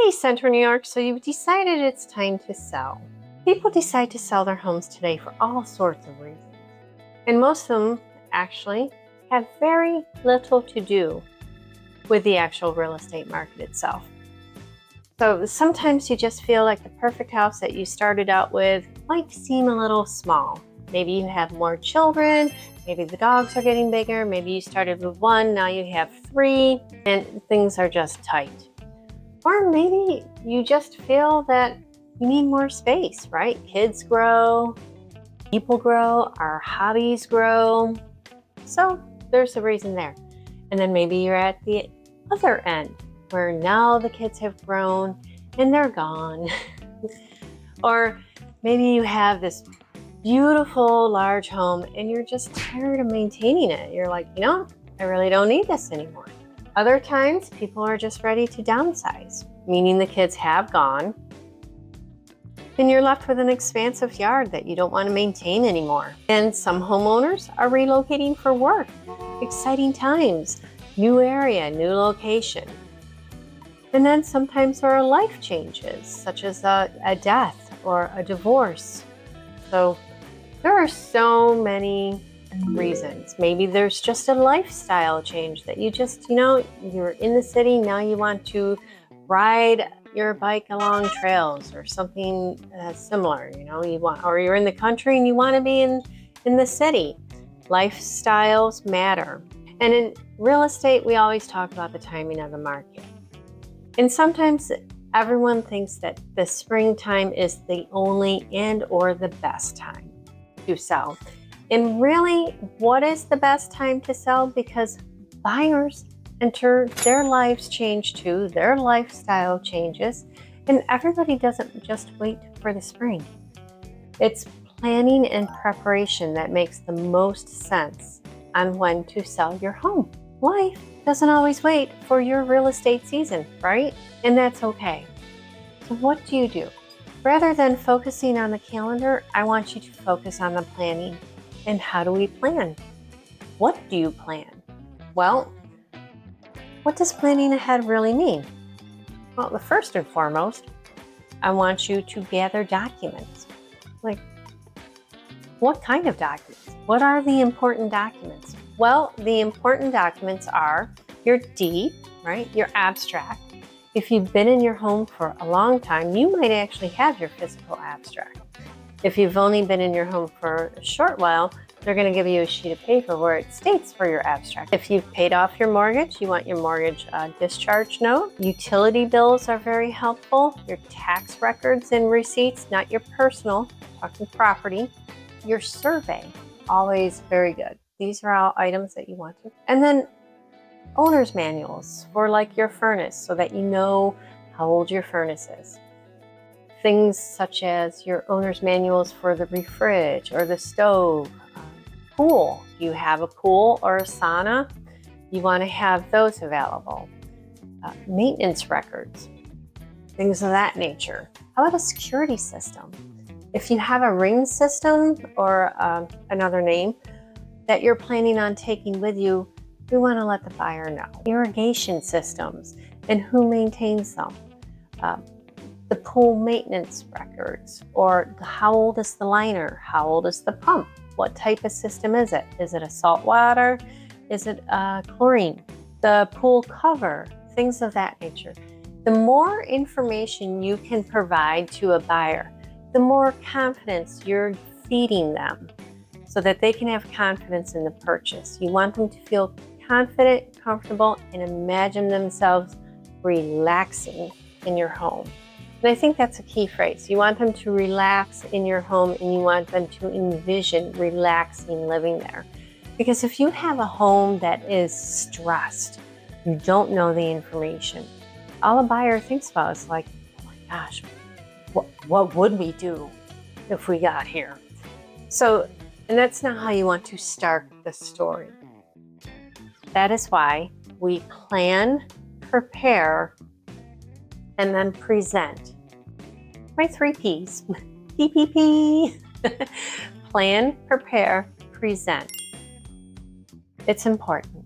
Hey, Central New York, so you've decided it's time to sell. People decide to sell their homes today for all sorts of reasons. And most of them actually have very little to do with the actual real estate market itself. So sometimes you just feel like the perfect house that you started out with might seem a little small. Maybe you have more children, maybe the dogs are getting bigger, maybe you started with one, now you have three, and things are just tight. Or maybe you just feel that you need more space, right? Kids grow, people grow, our hobbies grow. So there's a reason there. And then maybe you're at the other end where now the kids have grown and they're gone. Or maybe you have this beautiful large home and you're just tired of maintaining it. You're like, I really don't need this anymore. Other times, people are just ready to downsize, meaning the kids have gone, and you're left with an expansive yard that you don't want to maintain anymore. And some homeowners are relocating for work. Exciting times, new area, new location. And then sometimes there are life changes, such as a death or a divorce. So there are so many reasons. Maybe there's just a lifestyle change that you just, you're in the city, now you want to ride your bike along trails or something similar, or you're in the country and you want to be in the city. Lifestyles matter. And in real estate, we always talk about the timing of the market. And sometimes everyone thinks that the springtime is the only and or the best time to sell. And really, what is the best time to sell? Because buyers enter, their lives change too, their lifestyle changes, and everybody doesn't just wait for the spring. It's planning and preparation that makes the most sense on when to sell your home. Life doesn't always wait for your real estate season, right? And that's okay. So what do you do? Rather than focusing on the calendar, I want you to focus on the planning. And how do we plan? What do you plan? Well, what does planning ahead really mean? Well, the first and foremost, I want you to gather documents. Like, what kind of documents? What are the important documents? Well, the important documents are your deed, right? Your abstract. If you've been in your home for a long time, you might actually have your physical abstract. If you've only been in your home for a short while, they're going to give you a sheet of paper where it states for your abstract. If you've paid off your mortgage, you want your mortgage discharge note. Utility bills are very helpful. Your tax records and receipts, not your personal, talking property. Your survey, always very good. These are all items that you want to. And then owner's manuals for like your furnace so that you know how old your furnace is. Things such as your owner's manuals for the refrige or the stove. Pool. Do you have a pool or a sauna? You want to have those available. Maintenance records, things of that nature. How about a security system? If you have a ring system or another name that you're planning on taking with you, we want to let the buyer know. Irrigation systems and who maintains them. The pool maintenance records, or how old is the liner? How old is the pump? What type of system is it? Is it a salt water? Is it chlorine? The pool cover, things of that nature. The more information you can provide to a buyer, the more confidence you're feeding them so that they can have confidence in the purchase. You want them to feel confident, comfortable, and imagine themselves relaxing in your home. And I think that's a key phrase. You want them to relax in your home and you want them to envision relaxing living there. Because if you have a home that is stressed, you don't know the information, all a buyer thinks about is like, oh my gosh, what would we do if we got here? So, and that's not how you want to start the story. That is why we plan, prepare, and then present. My 3 P's. PPP. Plan, prepare, present. It's important.